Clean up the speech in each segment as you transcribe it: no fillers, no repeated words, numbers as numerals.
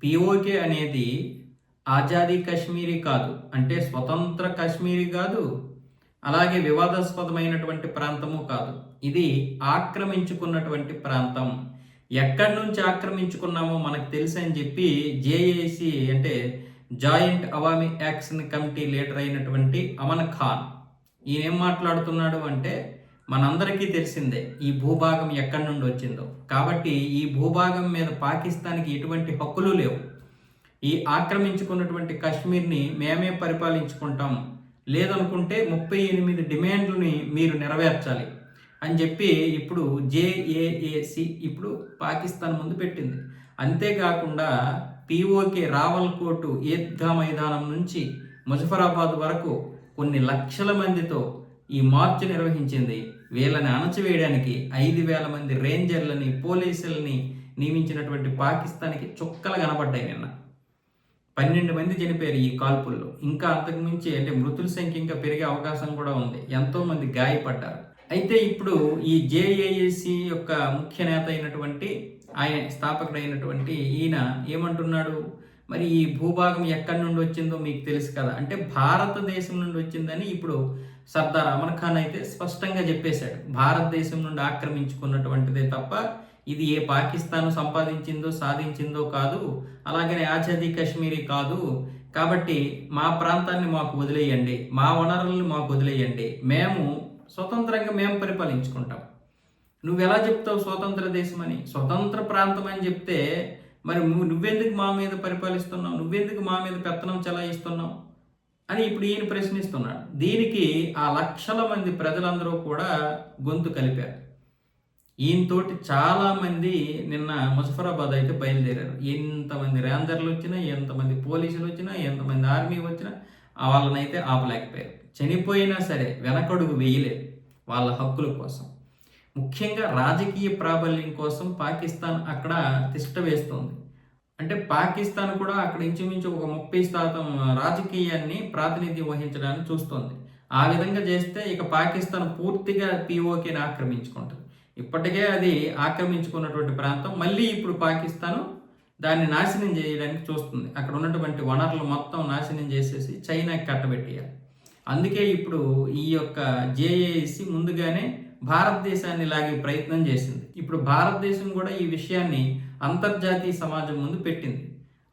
PoK అనేది ఆజాదీ కశ్మీరీ కాదు, అంటే స్వతంత్ర కశ్మీరీ కాదు, అలాగే వివాదాస్పదమైనటువంటి ప్రాంతము కాదు. ఇది ఆక్రమించుకున్నటువంటి ప్రాంతం. ఎక్కడి నుంచి ఆక్రమించుకున్నామో మనకు తెలుసు అని చెప్పి జేఏసీ అంటే joint Awami action committee leader అయినటువంటి అమన్ ఖాన్ ఈయన ఏం మాట్లాడుతున్నాడు అంటే, మనందరికీ తెలిసిందే ఈ భూభాగం ఎక్కడి నుండి వచ్చిందో. కాబట్టి ఈ భూభాగం మీద పాకిస్తాన్కి ఎటువంటి హక్కులు లేవు. ఈ ఆక్రమించుకున్నటువంటి కాశ్మీర్ని మేమే పరిపాలించుకుంటాం, లేదనుకుంటే 38 డిమాండ్లని మీరు నెరవేర్చాలి అని చెప్పి ఇప్పుడు జేఏఏసి ఇప్పుడు పాకిస్తాన్ ముందు పెట్టింది. అంతేకాకుండా పీఓకే రావల్కోట్ ఈద్గా మైదానం నుంచి ముజఫరాబాద్ వరకు కొన్ని లక్షల మందితో ఈ మార్చ్ నిర్వహించింది. వీళ్ళని అణచివేయడానికి 5,000 మంది రేంజర్లని, పోలీసులని నియమించినటువంటి పాకిస్తాన్కి చుక్కలు కనపడ్డాయి. నిన్న 12 మంది చనిపోయారు ఈ కాల్పుల్లో. ఇంకా అంతకుమించి అంటే మృతుల సంఖ్య ఇంకా పెరిగే అవకాశం కూడా ఉంది. ఎంతో మంది గాయపడ్డారు. అయితే ఇప్పుడు ఈ జేఏఏసీ యొక్క ముఖ్య నేత అయినటువంటి ఆయన స్థాపకుడైనటువంటి ఈయన ఏమంటున్నాడు, మరి ఈ భూభాగం ఎక్కడి నుండి వచ్చిందో మీకు తెలుసు కదా, అంటే భారతదేశం నుండి వచ్చిందని ఇప్పుడు సర్దార్ అమన్ ఖాన్ అయితే స్పష్టంగా చెప్పేశాడు. భారతదేశం నుండి ఆక్రమించుకున్నటువంటిదే తప్ప ఇది ఏ పాకిస్తాన్ సంపాదించిందో సాధించిందో కాదు, అలాగనే ఆజాదీ కశ్మీరీ కాదు. కాబట్టి మా ప్రాంతాన్ని మాకు వదిలేయండి, మా వనరులను మాకు వదిలేయండి, మేము స్వతంత్రంగా మేము పరిపాలించుకుంటాం. నువ్వు ఎలా చెప్తావు స్వతంత్ర దేశం అని, స్వతంత్ర ప్రాంతం అని చెప్తే మరి నువ్వెందుకు మా మీద పరిపాలిస్తున్నావు, నువ్వెందుకు మా మీద పెత్తనం చెలాయిస్తున్నావు అని ఇప్పుడు ఈయన ప్రశ్నిస్తున్నాడు. దీనికి ఆ లక్షల మంది ప్రజలందరూ కూడా గొంతు కలిపారు. ఈయనతోటి చాలామంది నిన్న ముజఫరాబాద్ అయితే బయలుదేరారు. ఎంతమంది రేంజర్లు వచ్చినా, ఎంతమంది పోలీసులు వచ్చినా, ఎంతమంది ఆర్మీ వచ్చినా వాళ్ళనైతే ఆపలేకపోయారు. చనిపోయినా సరే వెనకడుగు వేయలేదు వాళ్ళ హక్కుల కోసం. ముఖ్యంగా రాజకీయ ప్రాబల్యం కోసం పాకిస్తాన్ అక్కడ తిష్ట వేస్తుంది. అంటే పాకిస్తాన్ కూడా అక్కడ ఇంచుమించు ఒక 30% రాజకీయాన్ని ప్రాతినిధ్యం వహించడానికి చూస్తుంది. ఆ విధంగా చేస్తే ఇక పాకిస్తాన్ పూర్తిగా పీఓకేని ఆక్రమించుకుంటుంది. ఇప్పటికే అది ఆక్రమించుకున్నటువంటి ప్రాంతం, మళ్ళీ ఇప్పుడు పాకిస్తాను దాన్ని నాశనం చేయడానికి చూస్తుంది. అక్కడ ఉన్నటువంటి వనరులు మొత్తం నాశనం చేసేసి చైనాకి కట్టబెట్టేయాలి. అందుకే ఇప్పుడు ఈ యొక్క జేఏసీ ముందుగానే భారతదేశాన్ని లాగే ప్రయత్నం చేసింది. ఇప్పుడు భారతదేశం కూడా ఈ విషయాన్ని అంతర్జాతీయ సమాజం ముందు పెట్టింది.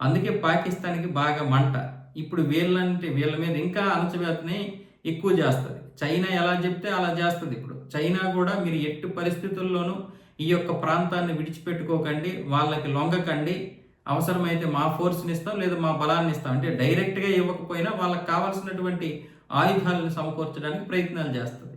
అందుకే పాకిస్తాన్కి బాగా మంట. ఇప్పుడు వీళ్ళ మీద ఇంకా అణచివేతని ఎక్కువ చేస్తుంది. చైనా ఎలా చెప్తే అలా చేస్తుంది. ఇప్పుడు చైనా కూడా మీరు ఎట్టి పరిస్థితుల్లోనూ ఈ యొక్క ప్రాంతాన్ని విడిచిపెట్టుకోకండి, వాళ్ళకి లొంగకండి, అవసరమైతే మా ఫోర్స్ని ఇస్తాం లేదా మా బలాన్ని ఇస్తాం అంటే డైరెక్ట్గా ఇవ్వకపోయినా వాళ్ళకి కావాల్సినటువంటి ఆయుధాలను సమకూర్చడానికి ప్రయత్నాలు చేస్తుంది.